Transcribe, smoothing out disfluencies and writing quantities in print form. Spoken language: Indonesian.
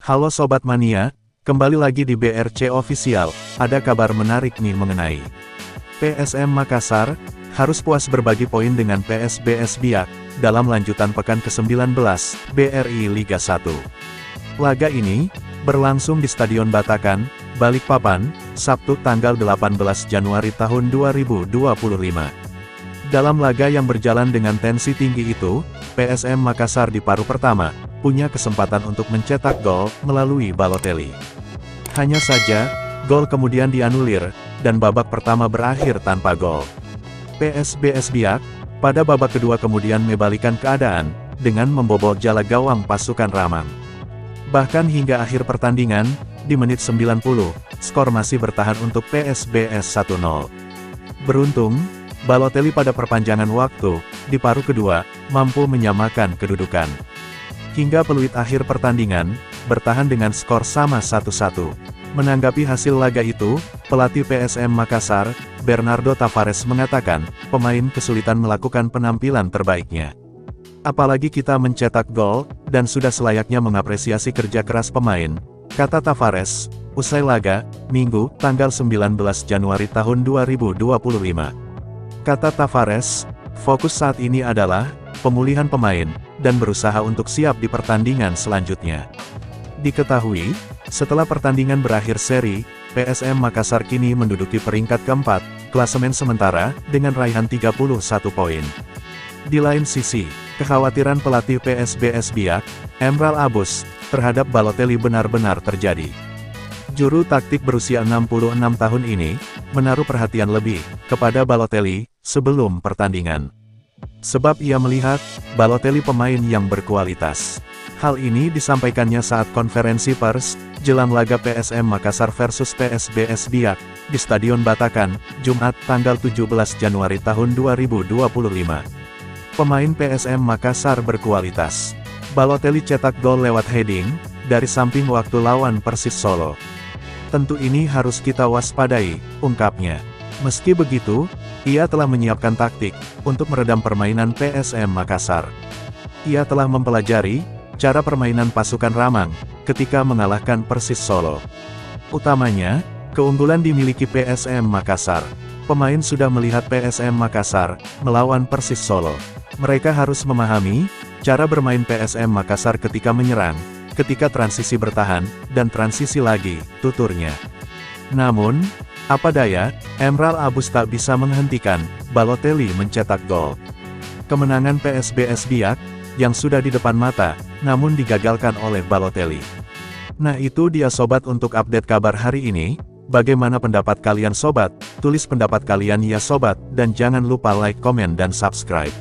Halo Sobat Mania, kembali lagi di BRC Official. Ada kabar menarik nih mengenai PSM Makassar, harus puas berbagi poin dengan PSBS Biak, dalam lanjutan pekan ke-19, BRI Liga 1. Laga ini, berlangsung di Stadion Batakan, Balikpapan, Sabtu tanggal 18 Januari tahun 2025. Dalam laga yang berjalan dengan tensi tinggi itu, PSM Makassar di paruh pertama, punya kesempatan untuk mencetak gol melalui Balotelli. Hanya saja, gol kemudian dianulir, dan babak pertama berakhir tanpa gol. PSBS Biak, pada babak kedua kemudian membalikan keadaan, dengan membobol jala gawang pasukan Ramang. Bahkan hingga akhir pertandingan, di menit 90, skor masih bertahan untuk PSBS 1-0. Beruntung, Balotelli pada perpanjangan waktu, di paruh kedua, mampu menyamakan kedudukan. Hingga peluit akhir pertandingan, bertahan dengan skor sama 1-1. Menanggapi hasil laga itu, pelatih PSM Makassar, Bernardo Tavares mengatakan, pemain kesulitan melakukan penampilan terbaiknya. Apalagi kita mencetak gol, dan sudah selayaknya mengapresiasi kerja keras pemain, kata Tavares, usai laga, Minggu, tanggal 19 Januari tahun 2025. Kata Tavares, fokus saat ini adalah pemulihan pemain, dan berusaha untuk siap di pertandingan selanjutnya. Diketahui, setelah pertandingan berakhir seri, PSM Makassar kini menduduki peringkat keempat, klasemen sementara, dengan raihan 31 poin. Di lain sisi, kekhawatiran pelatih PSBS Biak, Emral Abus, terhadap Balotelli benar-benar terjadi. Juru taktik berusia 66 tahun ini, menaruh perhatian lebih, kepada Balotelli, sebelum pertandingan. Sebab ia melihat, Balotelli pemain yang berkualitas. Hal ini disampaikannya saat konferensi pers, jelang laga PSM Makassar versus PSBS Biak, di Stadion Batakan, Jumat tanggal 17 Januari tahun 2025. Pemain PSM Makassar berkualitas. Balotelli cetak gol lewat heading, dari samping waktu lawan Persis Solo. Tentu ini harus kita waspadai, ungkapnya. Meski begitu, ia telah menyiapkan taktik, untuk meredam permainan PSM Makassar. Ia telah mempelajari, cara permainan pasukan Ramang, ketika mengalahkan Persis Solo. Utamanya, keunggulan dimiliki PSM Makassar. Pemain sudah melihat PSM Makassar, melawan Persis Solo. Mereka harus memahami, cara bermain PSM Makassar ketika menyerang, ketika transisi bertahan, dan transisi lagi, tuturnya. Namun, apa daya, Emral Abus tak bisa menghentikan Balotelli mencetak gol. Kemenangan PSBS Biak, yang sudah di depan mata, namun digagalkan oleh Balotelli. Nah itu dia sobat untuk update kabar hari ini. Bagaimana pendapat kalian sobat? Tulis pendapat kalian ya sobat, dan jangan lupa like, komen dan subscribe.